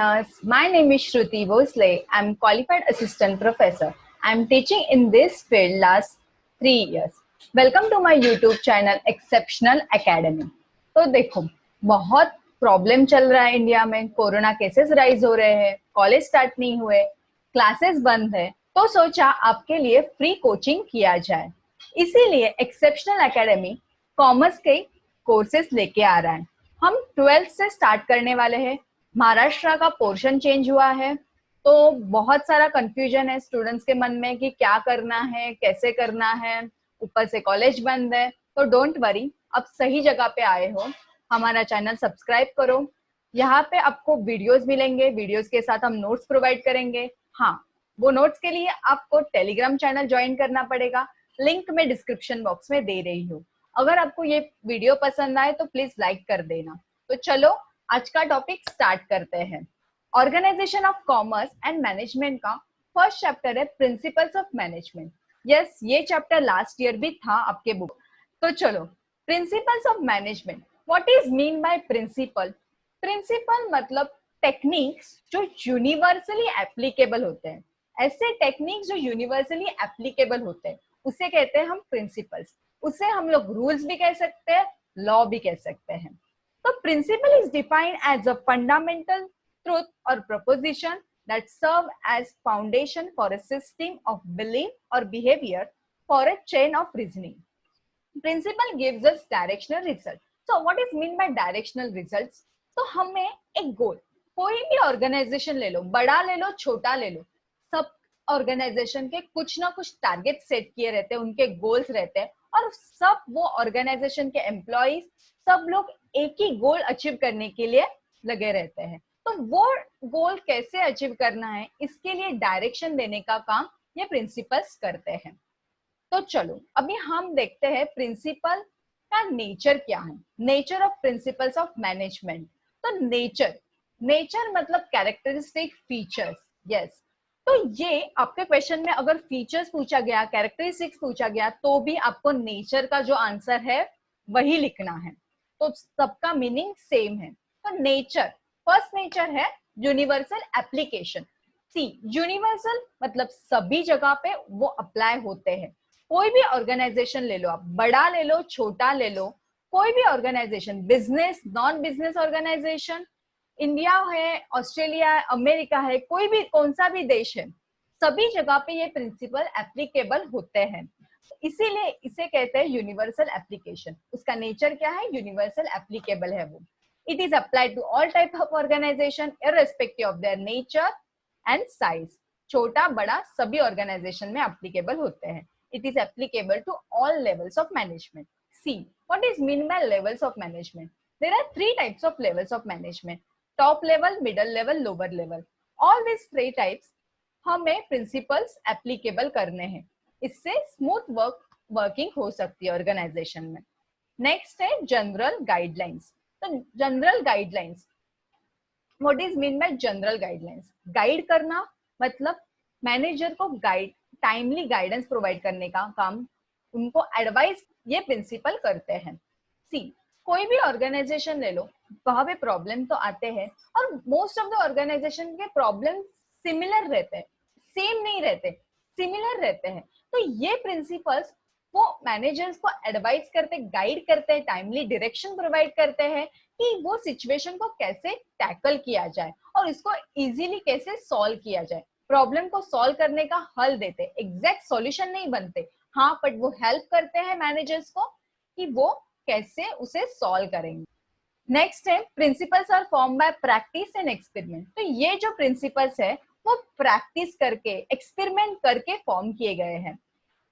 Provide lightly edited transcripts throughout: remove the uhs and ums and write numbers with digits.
learners. My name is Shruti Vosley. I'm qualified assistant professor. I'm teaching in this field last 3 years. Welcome to my YouTube channel Exceptional Academy. तो देखो, बहुत problem चल रहा है India में. Corona cases rise हो रहे हैं, कॉलेज स्टार्ट नहीं हुए, क्लासेस बंद है, तो सोचा आपके लिए फ्री कोचिंग किया जाए. इसीलिए एक्सेप्शनल एकेडमी कॉमर्स के कोर्सेज लेके आ रहा है. हम 12th से स्टार्ट करने वाले हैं. महाराष्ट्र का पोर्शन चेंज हुआ है, तो बहुत सारा कंफ्यूजन है स्टूडेंट्स के मन में कि क्या करना है, कैसे करना है. ऊपर से कॉलेज बंद है, तो डोंट वरी, अब सही जगह पे आए हो. हमारा चैनल सब्सक्राइब करो. यहाँ पे आपको वीडियोस मिलेंगे, वीडियोस के साथ हम नोट्स प्रोवाइड करेंगे. हाँ, वो नोट्स के लिए आपको टेलीग्राम चैनल ज्वाइन करना पड़ेगा. लिंक मैं डिस्क्रिप्शन बॉक्स में दे रही हूँ. अगर आपको ये वीडियो पसंद आए तो प्लीज लाइक कर देना. तो चलो आज का टॉपिक स्टार्ट करते हैं. Organisation of commerce and management का फर्स्ट चैप्टर है प्रिंसिपल्स ऑफ मैनेजमेंट. यस, ये चैप्टर लास्ट ईयर भी था आपके बुक. तो चलो, principles of management. What is mean by principle? Principle मतलब टेक्निक्स जो यूनिवर्सली एप्लीकेबल होते हैं. ऐसे टेक्निक्स जो यूनिवर्सली एप्लीकेबल होते हैं उसे कहते हैं हम प्रिंसिपल्स. उसे हम लोग रूल्स भी कह सकते हैं, लॉ भी कह सकते हैं. तो principle is defined as a fundamental truth or proposition that serve as foundation for a system of belief or behavior for a chain of reasoning. Principle gives us directional result. So what is mean by directional results? तो हमें एक गोल, कोई भी organisation ले लो, बड़ा ले लो, छोटा ले लो, सब ऑर्गेनाइजेशन के कुछ ना कुछ टारगेट सेट किए रहते हैं, उनके गोल्स रहते हैं, और सब वो ऑर्गेनाइजेशन के एम्प्लॉइज सब लोग एक ही गोल अचीव करने के लिए लगे रहते हैं. तो वो गोल कैसे अचीव करना है, इसके लिए डायरेक्शन देने का काम ये प्रिंसिपल्स करते हैं. तो चलो अभी हम देखते हैं प्रिंसिपल का नेचर क्या है. Nature of principles of management. तो नेचर मतलब कैरेक्टरिस्टिक फीचर्स. यस, तो ये आपके क्वेश्चन में अगर फीचर्स पूछा गया, कैरेक्टरिस्टिक्स पूछा गया, तो भी आपको नेचर का जो आंसर है वही लिखना है. तो सबका मीनिंग सेम है. तो नेचर, फर्स्ट नेचर है यूनिवर्सल एप्लीकेशन. सी, यूनिवर्सल मतलब सभी जगह पे वो अप्लाई होते हैं. कोई भी ऑर्गेनाइजेशन ले लो, आप बड़ा ले लो, छोटा ले लो, कोई भी organisation, business, non business organisation, India है, ऑस्ट्रेलिया है, अमेरिका है, कोई भी कौन सा भी देश है, सभी जगह पे ये प्रिंसिपल एप्लीकेबल होते हैं. इसीलिए इसे कहते हैं यूनिवर्सल एप्लीकेशन. उसका नेचर क्या है? यूनिवर्सल एप्लीकेबल है वो. It is applied to all type of organization irrespective of their nature and size. छोटा बड़ा सभी ऑर्गेनाइजेशन में एप्लीकेबल होते हैं. It is applicable to all levels of management. See, what is mean by levels of management? There are 3 types of levels of management: top level, middle level, lower level. All these 3 types हमें principles applicable करने हैं. इससे smooth working हो सकती है organisation में. Next है general guidelines. तो general guidelines, what is mean bye general guidelines? Guide करना मतलब मैनेजर को टाइमली गाइडेंस प्रोवाइड करने का काम, उनको एडवाइस ये प्रिंसिपल करते हैं. सी, कोई भी ऑर्गेनाइजेशन ले लो, वहां पे प्रॉब्लम तो आते हैं, और मोस्ट ऑफ द ऑर्गेनाइजेशन के प्रॉब्लम सिमिलर रहते हैं, सेम नहीं रहते, सिमिलर रहते हैं. तो ये प्रिंसिपल्स वो मैनेजर्स को एडवाइस करते, गाइड करते हैं, टाइमली डायरेक्शन प्रोवाइड करते हैं कि वो सिचुएशन को कैसे टैकल किया जाए और इसको इजीली कैसे सॉल्व किया जाए. प्रॉब्लम को सॉल्व करने का हल देते, एग्जैक्ट सॉल्यूशन नहीं बनते, हाँ, बट वो हेल्प करते हैं मैनेजर्स को कि वो कैसे उसे सॉल्व करेंगे. नेक्स्ट है principles are form by practice and experiment. तो ये जो प्रिंसिपल्स है वो प्रैक्टिस करके, एक्सपेरिमेंट करके फॉर्म किए गए हैं.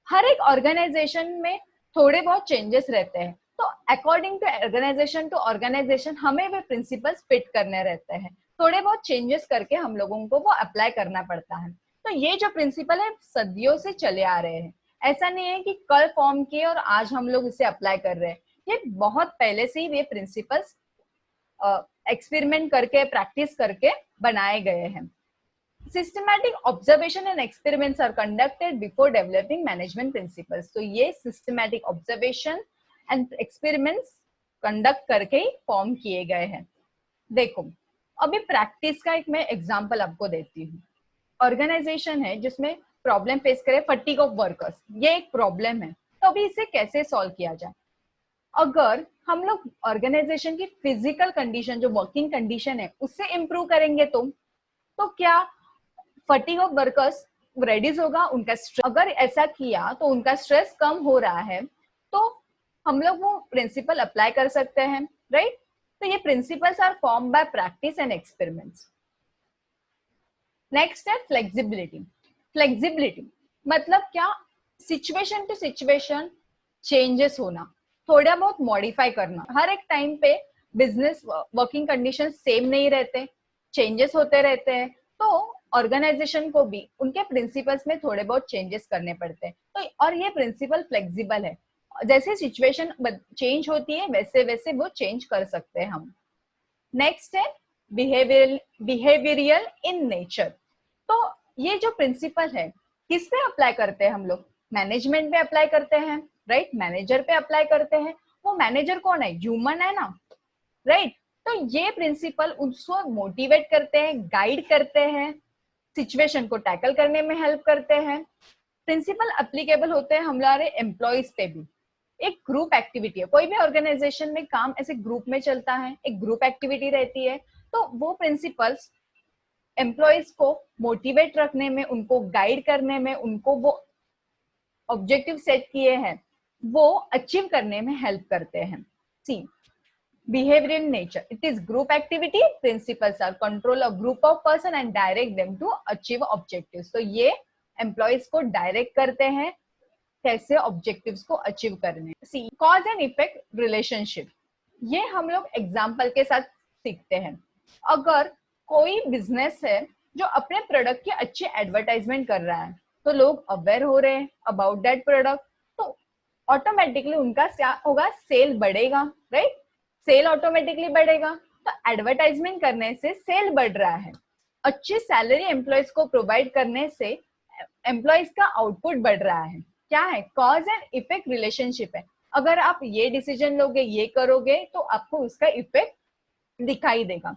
हर एक ऑर्गेनाइजेशन में थोड़े बहुत चेंजेस रहते हैं, तो अकॉर्डिंग टू ऑर्गेनाइजेशन हमें वे प्रिंसिपल्स फिट करने रहते हैं. थोड़े बहुत चेंजेस करके हम लोगों को वो अप्लाई करना पड़ता है. तो ये जो प्रिंसिपल है सदियों से चले आ रहे हैं. ऐसा नहीं है कि कल फॉर्म किए और आज हम लोग इसे अप्लाई कर रहे हैं. ये बहुत पहले से ही ये प्रिंसिपल्स एक्सपेरिमेंट करके, प्रैक्टिस करके बनाए गए हैं. Systematic observation and experiments are conducted before developing management principles. तो ये systematic observation and experiments conduct करके ही फॉर्म किए गए हैं. देखो, अभी प्रैक्टिस का एक मैं एग्जांपल आपको देती हूँ। ऑर्गेनाइजेशन है जिसमें प्रॉब्लम फेस करे फटीग ऑफ वर्कर्स, ये एक प्रॉब्लम है, तो अभी इसे कैसे सॉल्व किया जाए? अगर हम लोग ऑर्गेनाइजेशन की फिजिकल कंडीशन, जो वर्किंग कंडीशन है, उससे इम्प्रूव करेंगे तो क्या फटीग ऑफ वर्कर्स रेड्यूस होगा, उनका स्ट्रेस, अगर ऐसा किया तो उनका स्ट्रेस कम हो रहा है, तो हम लोग वो प्रिंसिपल अप्लाई कर सकते हैं, राइट? तो ये principles are form by practice and experiments. Next है फ्लेक्सिबिलिटी। फ्लेक्सिबिलिटी मतलब क्या? सिचुएशन टू सिचुएशन चेंजेस होना, थोड़ा बहुत मॉडिफाई करना। हर एक टाइम पे बिजनेस वर्किंग कंडीशन सेम नहीं रहते, चेंजेस होते रहते हैं, तो ऑर्गेनाइजेशन को भी उनके प्रिंसिपल्स में थोड़े बहुत चेंजेस करने पड़ते हैं। तो और ये प्रिंसिपल फ्लेक्सिबल है, जैसे सिचुएशन चेंज होती है वैसे वैसे वो चेंज कर सकते हैं हम। नेक्स्ट है बिहेवियरियल इन नेचर। तो ये जो प्रिंसिपल है किस पे अप्लाई करते हैं हम लोग? मैनेजमेंट पे अप्लाई करते हैं, राइट? मैनेजर पे अप्लाई करते हैं। वो मैनेजर कौन है? ह्यूमन है ना, राइट? तो ये प्रिंसिपल उसको मोटिवेट करते हैं, गाइड करते हैं, सिचुएशन को टैकल करने में हेल्प करते हैं। प्रिंसिपल एप्लीकेबल होते हैं हमारे एम्प्लॉयज पे भी। एक ग्रुप एक्टिविटी है, कोई भी ऑर्गेनाइजेशन में काम ऐसे ग्रुप में चलता है, एक ग्रुप एक्टिविटी रहती है, तो वो प्रिंसिपल्स एम्प्लॉयज को मोटिवेट रखने में, उनको गाइड करने में, उनको वो ऑब्जेक्टिव सेट किए हैं वो अचीव करने में हेल्प करते हैं। सी behavioral nature, it is group activity, principles are control a group of person and direct them to achieve objectives। तो ये एम्प्लॉयज को डायरेक्ट करते हैं कैसे ऑब्जेक्टिव्स को अचीव करने। सी कॉज एंड इफेक्ट रिलेशनशिप, ये हम लोग एग्जाम्पल के साथ सीखते हैं। अगर कोई बिजनेस है जो अपने प्रोडक्ट की अच्छी एडवर्टाइजमेंट कर रहा है, तो लोग अवेयर हो रहे हैं अबाउट दैट प्रोडक्ट, तो ऑटोमेटिकली उनका क्या होगा? सेल बढ़ेगा, राइट? सेल ऑटोमेटिकली बढ़ेगा, तो एडवर्टाइजमेंट करने से सेल बढ़ रहा है। अच्छी सैलरी एम्प्लॉयज को प्रोवाइड करने से एम्प्लॉयज का आउटपुट बढ़ रहा है। क्या है? कॉज एंड इफेक्ट रिलेशनशिप है। अगर आप ये डिसीजन लोगे, ये करोगे, तो आपको उसका इफेक्ट दिखाई देगा।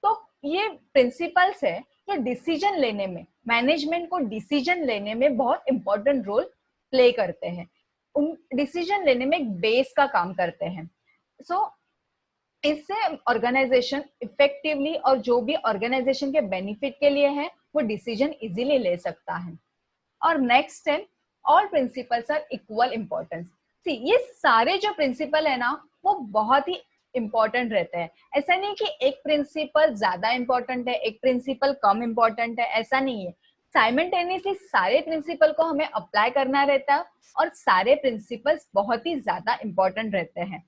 तो ये प्रिंसिपल्स है जो डिसीजन लेने में, मैनेजमेंट को डिसीजन लेने में बहुत इंपॉर्टेंट रोल प्ले करते हैं। उन डिसीजन लेने में एक बेस का काम करते हैं। सो इससे ऑर्गेनाइजेशन इफेक्टिवली और जो भी ऑर्गेनाइजेशन के बेनिफिट के लिए है वो डिसीजन इजीली ले सकता है। और नेक्स्ट है all principles are equal importance. See ये सारे जो प्रिंसिपल है ना वो बहुत ही इंपॉर्टेंट रहते हैं। ऐसा नहीं कि एक प्रिंसिपल ज्यादा इंपॉर्टेंट है, एक प्रिंसिपल कम इंपॉर्टेंट है, ऐसा नहीं है। साइमल्टेनियसली सारे प्रिंसिपल को हमें अप्लाई करना रहता है और सारे प्रिंसिपल्स बहुत ही ज्यादा इंपॉर्टेंट रहते हैं।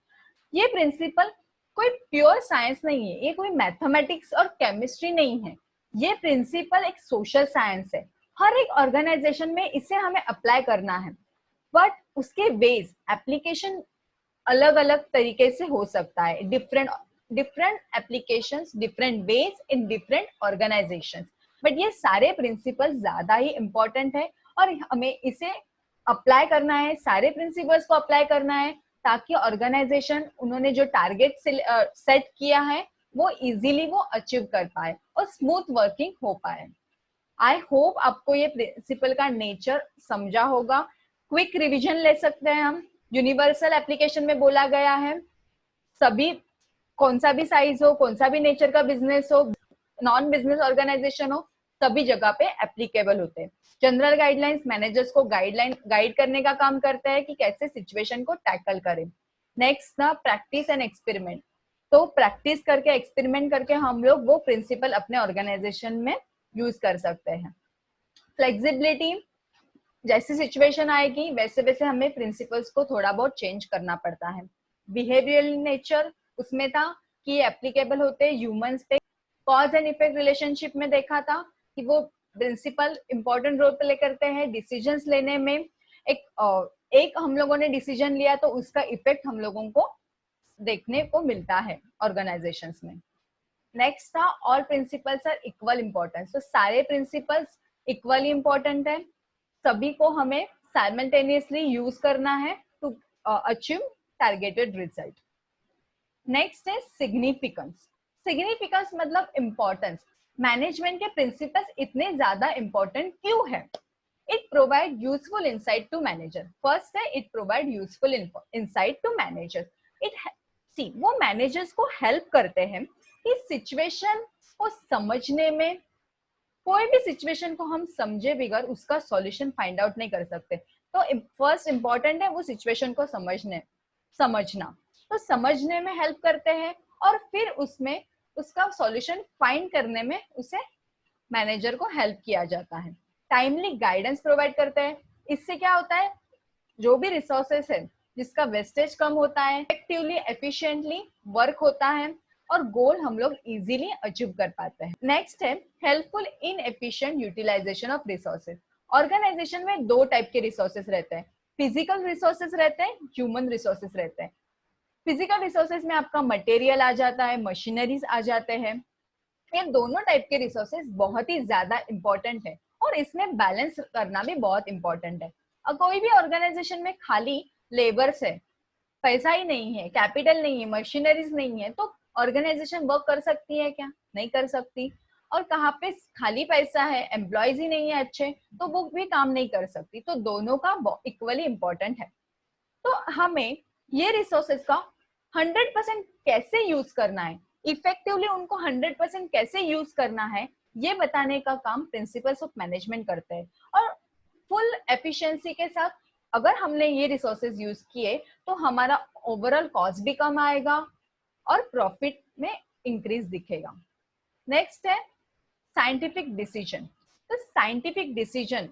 ये प्रिंसिपल कोई प्योर साइंस नहीं है, ये कोई मैथमेटिक्स और केमिस्ट्री नहीं है। ये प्रिंसिपल एक सोशल साइंस है। हर एक ऑर्गेनाइजेशन में इसे हमें अप्लाई करना है, बट उसके वेज एप्लीकेशन अलग अलग तरीके से हो सकता है। Different different applications, different ways in different organisations, but ये सारे प्रिंसिपल ज्यादा ही इंपॉर्टेंट है और हमें इसे अप्लाई करना है, सारे प्रिंसिपल्स को अप्लाई करना है, ताकि ऑर्गेनाइजेशन उन्होंने जो टारगेट सेट किया है वो इजीली वो अचीव कर पाए और स्मूथ वर्किंग हो पाए। आई होप आपको ये प्रिंसिपल का नेचर समझा होगा। क्विक रिवीजन ले सकते हैं हम। यूनिवर्सल एप्लीकेशन में बोला गया है सभी, कौन सा भी साइज हो, कौन सा भी नेचर का बिजनेस हो, नॉन बिजनेस ऑर्गेनाइजेशन हो, सभी जगह पे एप्लीकेबल होते हैं। जनरल गाइडलाइंस मैनेजर्स को गाइड करने का काम करता है कि कैसे सिचुएशन को टैकल करें। नेक्स्ट ना प्रैक्टिस एंड एक्सपेरिमेंट, तो प्रैक्टिस करके एक्सपेरिमेंट करके हम लोग वो प्रिंसिपल अपने ऑर्गेनाइजेशन में यूज कर सकते हैं। फ्लेक्सिबिलिटी, जैसी सिचुएशन आएगी वैसे वैसे हमें प्रिंसिपल्स को थोड़ा बहुत चेंज करना पड़ता है। बिहेवियरल नेचर उसमें था कि ये एप्लीकेबल होते हैं ह्यूमंस पे। कॉज एंड इफेक्ट रिलेशनशिप में देखा था कि वो प्रिंसिपल इंपॉर्टेंट रोल प्ले करते हैं डिसीजंस लेने में। एक हम लोगों ने डिसीजन लिया तो उसका इफेक्ट हम लोगों को देखने को मिलता है ऑर्गेनाइजेशंस में। नेक्स्ट था all principles are equal importance, तो सारे प्रिंसिपल्स इक्वली इम्पोर्टेंट है, सभी को हमें साइमल्टेनियसली यूज करना है to achieve targeted result. Next है सिग्निफिकेंस। सिग्निफिकेंस मतलब इम्पोर्टेंस, मैनेजमेंट के प्रिंसिपल्स इतने ज्यादा इम्पोर्टेंट क्यों है? It provide useful insight to manager. First है, it provide useful insight to manager. It see वो मैनेजर्स को हेल्प करते हैं कि सिचुएशन को समझने में, कोई भी सिचुएशन को हम समझे बगैर उसका सॉल्यूशन फाइंड आउट नहीं कर सकते। तो फर्स्ट इंपॉर्टेंट है वो सिचुएशन को समझना, तो समझने में हेल्प करते हैं और फिर उसमें उसका सॉल्यूशन फाइंड करने में उसे मैनेजर को हेल्प किया जाता है। टाइमली गाइडेंस प्रोवाइड करते हैं। इससे क्या होता है, जो भी रिसोर्सेस है जिसका वेस्टेज कम होता है, इफेक्टिवली एफिशिएंटली वर्क होता है और गोल हम लोग इजीली अचीव कर पाते हैं। नेक्स्ट है helpful in efficient utilisation of resources. Organisation में दो टाइप के रिसोर्सेज रहते हैं, फिजिकल रिसोर्सेज रहते हैं, ह्यूमन रिसोर्सेज रहते हैं। फिजिकल रिसोर्सेज में आपका मटेरियल आ जाता है, मशीनरीज आ जाते हैं। ये दोनों टाइप के रिसोर्सेज बहुत ही ज्यादा इंपॉर्टेंट है और इसमें बैलेंस करना भी बहुत इंपॉर्टेंट है। और कोई भी ऑर्गेनाइजेशन में खाली लेबर्स है, पैसा ही नहीं है, कैपिटल नहीं है, मशीनरीज नहीं है, तो ऑर्गेनाइजेशन वर्क कर सकती है क्या? नहीं कर सकती। और कहाँ पे खाली पैसा है, एम्प्लॉयज ही नहीं है अच्छे, तो वो भी काम नहीं कर सकती। तो दोनों का इक्वली इंपॉर्टेंट है। तो हमें ये रिसोर्सेज का 100% कैसे यूज करना है, इफेक्टिवली उनको 100% कैसे यूज करना है, ये बताने का काम प्रिंसिपल्स ऑफ मैनेजमेंट करते हैं। और फुल एफिशिएंसी के साथ अगर हमने ये रिसोर्सेज यूज किए तो हमारा ओवरऑल कॉस्ट भी कम आएगा और प्रॉफिट में इंक्रीज दिखेगा। नेक्स्ट है साइंटिफिक डिसीजन। तो साइंटिफिक डिसीजन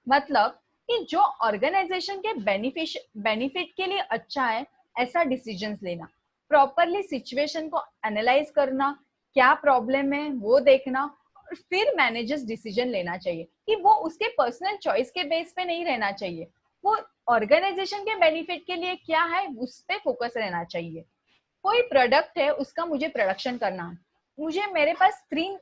मतलब कि जो ऑर्गेनाइजेशन के बेनिफिट के लिए अच्छा है ऐसा डिसीजंस लेना, प्रॉपरली सिचुएशन को एनालाइज करना, क्या प्रॉब्लम है वो देखना और फिर मैनेजर्स डिसीजन लेना चाहिए कि वो उसके पर्सनल चॉइस के बेस पे नहीं रहना चाहिए, वो ऑर्गेनाइजेशन के बेनिफिट के लिए क्या है उस पे फोकस रहना चाहिए। कोई प्रोडक्ट है, उसका मुझे प्रोडक्शन करना है, मुझे मेरे पास तीन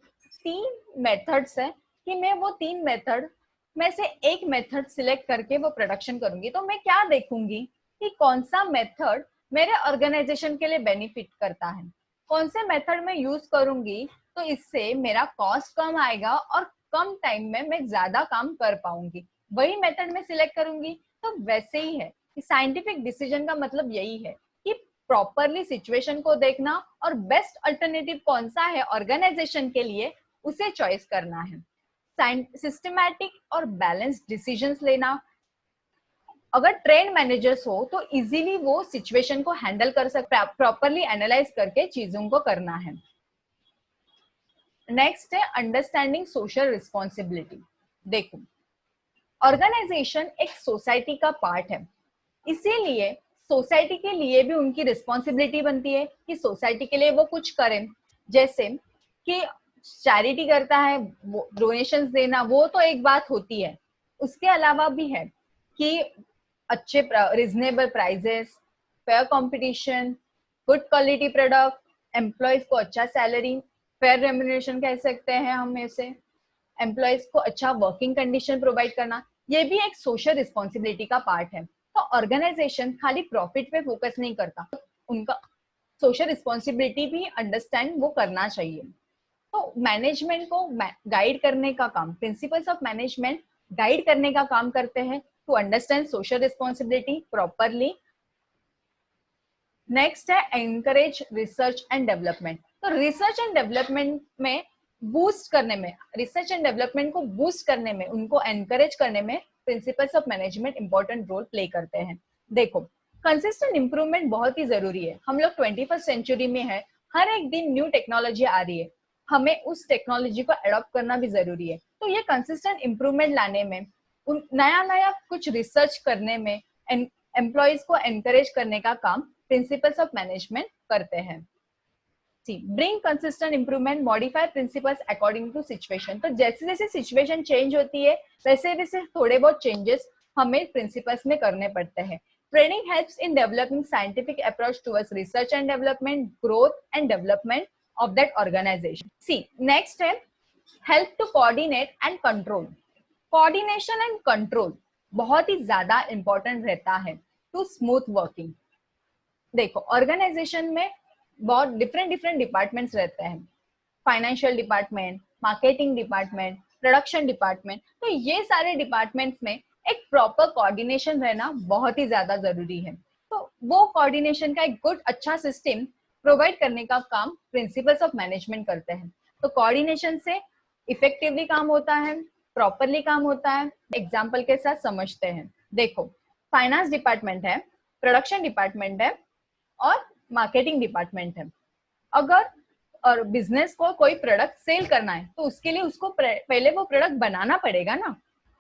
मेथड्स है कि मैं वो 3 मेथड में से एक मेथड सिलेक्ट करके वो प्रोडक्शन करूंगी। तो मैं क्या देखूंगी कि कौन सा मेथड मेरे ऑर्गेनाइजेशन के लिए बेनिफिट करता है, कौन से मेथड में यूज करूंगी तो इससे मेरा कॉस्ट कम आएगा और कम टाइम में मैं ज्यादा काम कर पाऊंगी, वही मेथड में सिलेक्ट करूंगी। तो वैसे ही है कि साइंटिफिक डिसीजन का मतलब यही है कि प्रॉपरली सिचुएशन को देखना और बेस्ट अल्टरनेटिव कौन सा है ऑर्गेनाइजेशन के लिए उसे चॉइस करना है। सिस्टमैटिक और बैलेंस डिसीजंस लेना, अगर ट्रेन मैनेजर्स हो तो इजीली वो सिचुएशन को हैंडल कर सकते, प्रॉपरली एनालाइज करके चीजों को करना है। नेक्स्ट है अंडरस्टैंडिंग सोशल रिस्पॉन्सिबिलिटी। देखो, ऑर्गेनाइजेशन एक सोसाइटी का पार्ट है, इसीलिए सोसाइटी के लिए भी उनकी रिस्पॉन्सिबिलिटी बनती है कि सोसाइटी के लिए वो कुछ करें। जैसे कि चैरिटी करता है, डोनेशंस देना, वो तो एक बात होती है, उसके अलावा भी है कि अच्छे reasonable prices, fair competition, good quality product, employees को अच्छा सैलरी, फेयर रेम्यूनरेशन कह सकते हैं हम इसे, एम्प्लॉयज को अच्छा वर्किंग कंडीशन प्रोवाइड करना, ये भी एक सोशल रिस्पॉन्सिबिलिटी का पार्ट है। तो ऑर्गेनाइजेशन खाली प्रॉफिट पे फोकस नहीं करता, उनका सोशल रिस्पॉन्सिबिलिटी भी अंडरस्टैंड वो करना चाहिए। तो मैनेजमेंट को गाइड करने का काम, प्रिंसिपल्स ऑफ मैनेजमेंट गाइड करने का काम करते हैं to understand social responsibility properly. Next है एनकरेज रिसर्च एंड डेवलपमेंट। तो रिसर्च एंड डेवलपमेंट में बूस्ट करने में, रिसर्च एंड डेवलपमेंट को बूस्ट करने में, उनको एनकरेज करने में principles of management important role play करते हैं। देखो, कंसिस्टेंट इंप्रूवमेंट बहुत ही जरूरी है। हम लोग 21st सेंचुरी में है, हर एक दिन न्यू टेक्नोलॉजी आ रही है, हमें उस टेक्नोलॉजी को अडॉप्ट करना भी जरूरी है। तो ये कंसिस्टेंट इंप्रूवमेंट लाने में, नया नया कुछ रिसर्च करने में, एम्प्लॉयज को एनकरेज करने का काम प्रिंसिपल्स ऑफ मैनेजमेंट करते हैं। Bring consistent improvement, modify principles according to situation. तो जैसे जैसे सिचुएशन चेंज होती है वैसे वैसे थोड़े बहुत चेंजेस हमें प्रिंसिपल्स में करने पड़ते हैं। Training helps in developing scientific approach towards research and development, growth and development of that organisation. Next है help to coordinate and control. Coordination and control बहुत ही ज्यादा इंपॉर्टेंट रहता है टू स्मूथ वर्किंग। देखो, ऑर्गेनाइजेशन में बहुत डिफरेंट डिफरेंट डिपार्टमेंट्स रहते हैं, financial department, marketing department, production department. तो ये सारे डिपार्टमेंट्स में एक प्रॉपर कोऑर्डिनेशन रहना बहुत ही ज्यादा जरूरी है। तो वो कोऑर्डिनेशन का एक गुड अच्छा सिस्टम प्रोवाइड करने का काम प्रिंसिपल्स ऑफ मैनेजमेंट करते हैं। तो कोऑर्डिनेशन से इफेक्टिवली काम होता है, प्रॉपरली काम होता है। एग्जाम्पल के साथ समझते हैं। देखो, फाइनेंस डिपार्टमेंट है, प्रोडक्शन डिपार्टमेंट है और मार्केटिंग डिपार्टमेंट है। अगर और बिजनेस को कोई प्रोडक्ट सेल करना है तो उसके लिए उसको पहले वो प्रोडक्ट बनाना पड़ेगा ना,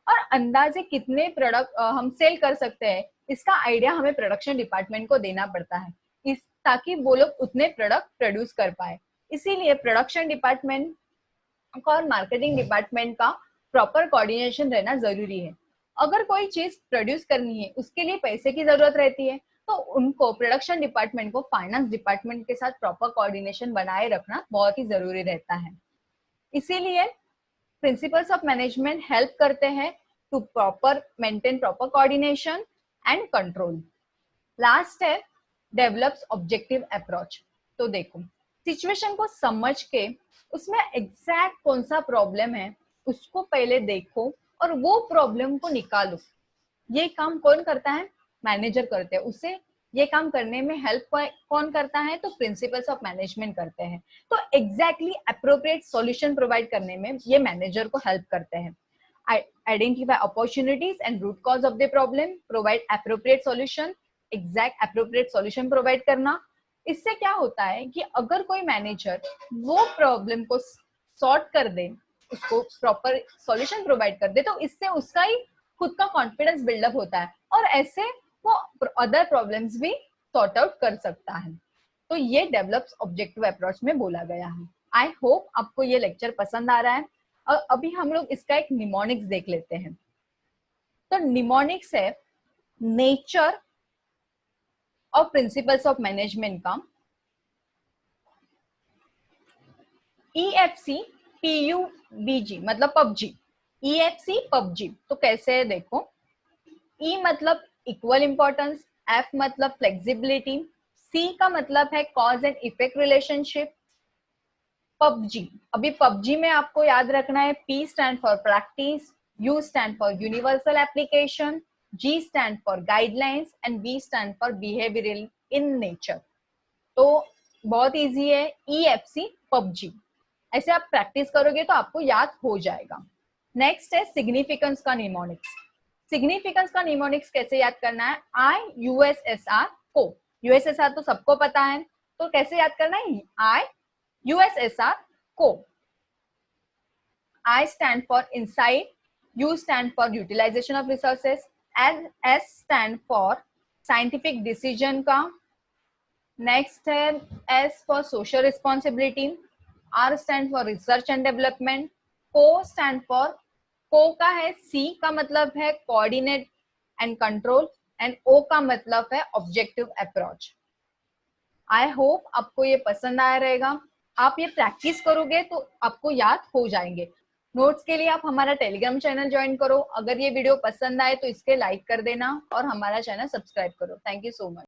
और अंदाजे कितने प्रोडक्ट हम सेल कर सकते हैं इसका आइडिया हमें प्रोडक्शन डिपार्टमेंट को देना पड़ता है, इस ताकि वो लोग उतने प्रोडक्ट प्रोड्यूस कर पाए। इसीलिए प्रोडक्शन डिपार्टमेंट और मार्केटिंग डिपार्टमेंट का प्रॉपर कोऑर्डिनेशन रहना जरूरी है। अगर कोई चीज प्रोड्यूस करनी है उसके लिए पैसे की जरूरत रहती है, तो उनको प्रोडक्शन डिपार्टमेंट को फाइनेंस डिपार्टमेंट के साथ प्रॉपर कोऑर्डिनेशन बनाए रखना बहुत ही जरूरी रहता है। इसीलिए प्रिंसिपल्स ऑफ मैनेजमेंट हेल्प करते हैं to proper maintain proper coordination and control. Last है डेवलप्स ऑब्जेक्टिव अप्रोच। तो देखो, सिचुएशन को समझ के उसमें एग्जैक्ट कौन सा प्रॉब्लम है उसको पहले देखो और वो प्रॉब्लम को निकालो। ये काम कौन करता है? मैनेजर करते हैं। उसे ये काम करने में हेल्प कौन करता है? तो प्रिंसिपल्स ऑफ मैनेजमेंट करते हैं। तो एग्जैक्टली अप्रोप्रिएट सॉल्यूशन प्रोवाइड करने में ये मैनेजर को हेल्प करते हैं। Identify opportunities and root cause of the problem, provide appropriate solution, exact appropriate solution provide करना। इससे क्या होता है कि अगर कोई मैनेजर वो प्रॉब्लम को सॉर्ट कर दे, उसको प्रॉपर सॉल्यूशन प्रोवाइड कर दे, तो इससे उसका ही खुद का कॉन्फिडेंस बिल्डअप होता है और ऐसे वो अदर प्रॉब्लम्स भी सॉर्ट आउट कर सकता है। तो ये डेवलप्स ऑब्जेक्टिव अप्रोच में बोला गया है। आई होप आपको ये लेक्चर पसंद आ रहा है। और अभी हम लोग इसका एक निमोनिक्स देख लेते हैं। तो निमोनिक्स है नेचर और प्रिंसिपल्स ऑफ मैनेजमेंट का। EFC PUBG मतलब पबजी, EFC पबजी। तो कैसे है देखो, E मतलब इक्वल इंपॉर्टेंस, F मतलब फ्लेक्सिबिलिटी, C का मतलब है cause and effect relationship. PUBG, अभी पबजी में आपको याद रखना है P stand for practice, U stand for universal application, G stand for guidelines and B stand for behavioural in nature. तो बहुत इजी है, EFC पबजी। ऐसे आप प्रैक्टिस करोगे तो आपको याद हो जाएगा। नेक्स्ट है सिग्निफिकेंस का निमोनिक्स। सिग्निफिकेंस का निमोनिक्स कैसे याद करना है? IUSSR को, USSR तो सबको पता है, तो कैसे याद करना है? IUSSR को। I stand for insight, U stand for utilization of resources, and S stand for scientific decision का। नेक्स्ट है S for social responsibility, R stand for research and development, Co stand for, Co का है C का मतलब है coordinate and control, and O का मतलब है objective approach। आई होप आपको ये पसंद आया रहेगा। आप ये प्रैक्टिस करोगे तो आपको याद हो जाएंगे। नोट्स के लिए आप हमारा टेलीग्राम चैनल ज्वाइन करो। अगर ये वीडियो पसंद आए तो इसके लाइक कर देना और हमारा चैनल सब्सक्राइब करो। Thank you so much.